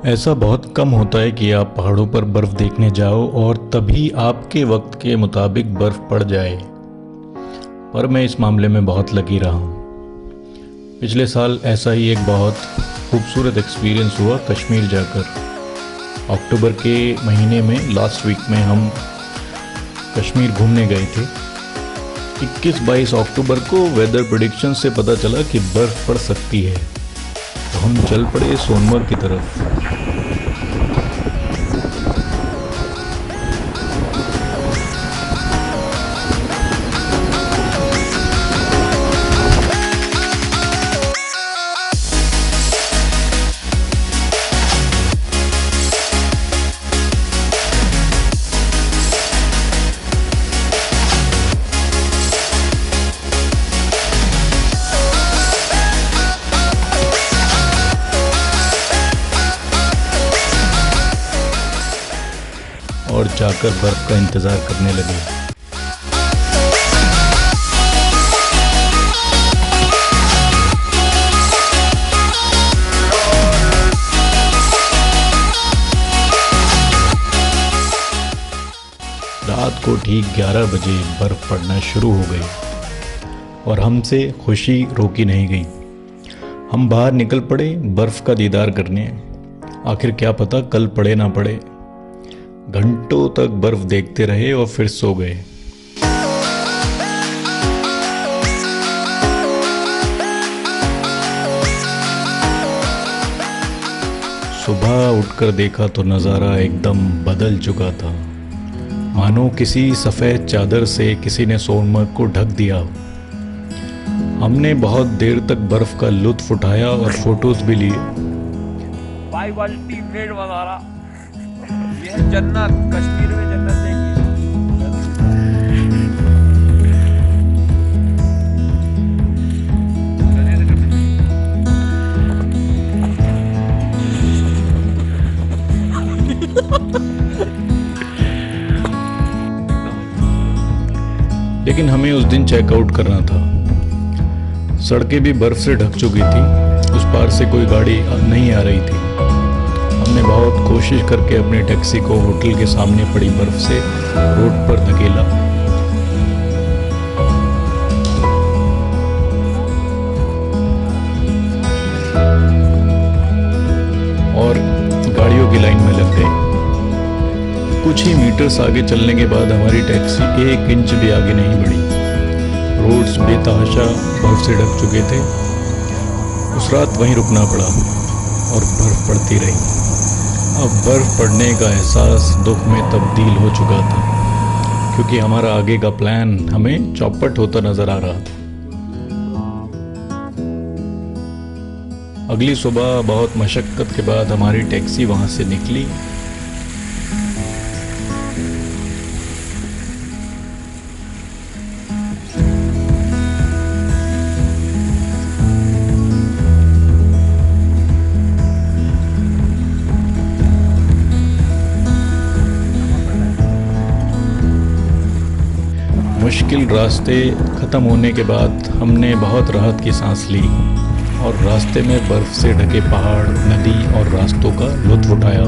ऐसा बहुत कम होता है कि आप पहाड़ों पर बर्फ़ देखने जाओ और तभी आपके वक्त के मुताबिक बर्फ़ पड़ जाए। पर मैं इस मामले में बहुत लकी रहा हूँ। पिछले साल ऐसा ही एक बहुत खूबसूरत एक्सपीरियंस हुआ कश्मीर जाकर। अक्टूबर के महीने में लास्ट वीक में हम कश्मीर घूमने गए थे। 21-22 अक्टूबर को वेदर प्रेडिक्शन से पता चला कि बर्फ़ पड़ सकती है, तो हम चल पड़े सोनमर्ग की तरफ। और जाकर बर्फ़ का इंतज़ार करने लगे। रात को ठीक 11 बजे बर्फ़ पड़ना शुरू हो गई और हमसे खुशी रोकी नहीं गई। हम बाहर निकल पड़े बर्फ़ का दीदार करने। आखिर क्या पता कल पड़े ना पड़े। घंटों तक बर्फ देखते रहे और फिर सो गए। सुबह उठकर देखा तो नज़ारा एकदम बदल चुका था, मानो किसी सफ़ेद चादर से किसी ने सोनमर्ग को ढक दिया। हमने बहुत देर तक बर्फ का लुत्फ उठाया और फोटोज भी लिए। ये है जन्नत, कश्मीर में जन्नत देखिए। लेकिन हमें उस दिन चेकआउट करना था। सड़कें भी बर्फ से ढक चुकी थी, उस पार से कोई गाड़ी नहीं आ रही थी। हमने बहुत कोशिश करके अपनी टैक्सी को होटल के सामने पड़ी बर्फ से रोड पर धकेला और गाड़ियों की लाइन में लग गए। कुछ ही मीटर्स आगे चलने के बाद हमारी टैक्सी 1 इंच भी आगे नहीं बढ़ी। रोड्स बेतहाशा बर्फ से ढक चुके थे। उस रात वहीं रुकना पड़ा और बर्फ पड़ती रही। अब बर्फ़ पड़ने का एहसास दुख में तब्दील हो चुका था, क्योंकि हमारा आगे का प्लान हमें चौपट होता नजर आ रहा था। अगली सुबह बहुत मशक्कत के बाद हमारी टैक्सी वहां से निकली। मुश्किल रास्ते ख़त्म होने के बाद हमने बहुत राहत की सांस ली और रास्ते में बर्फ़ से ढके पहाड़, नदी और रास्तों का लुत्फ़ उठाया।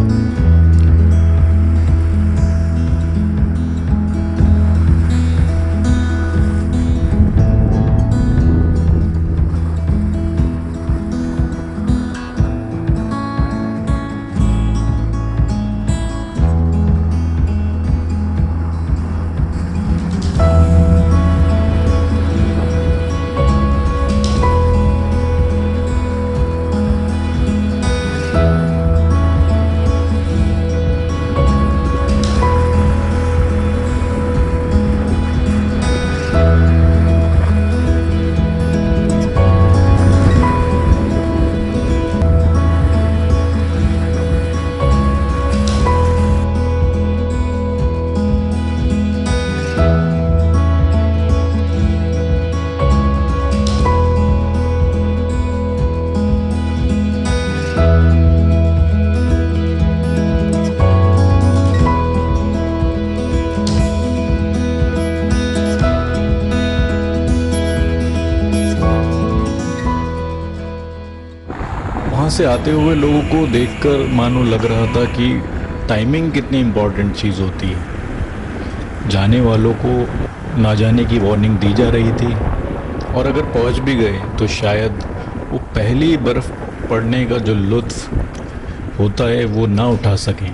से आते हुए लोगों को देखकर मानो लग रहा था कि टाइमिंग कितनी इम्पोर्टेंट चीज़ होती है। जाने वालों को ना जाने की वार्निंग दी जा रही थी और अगर पहुंच भी गए तो शायद वो पहली बर्फ़ पड़ने का जो लुत्फ़ होता है वो ना उठा सकें।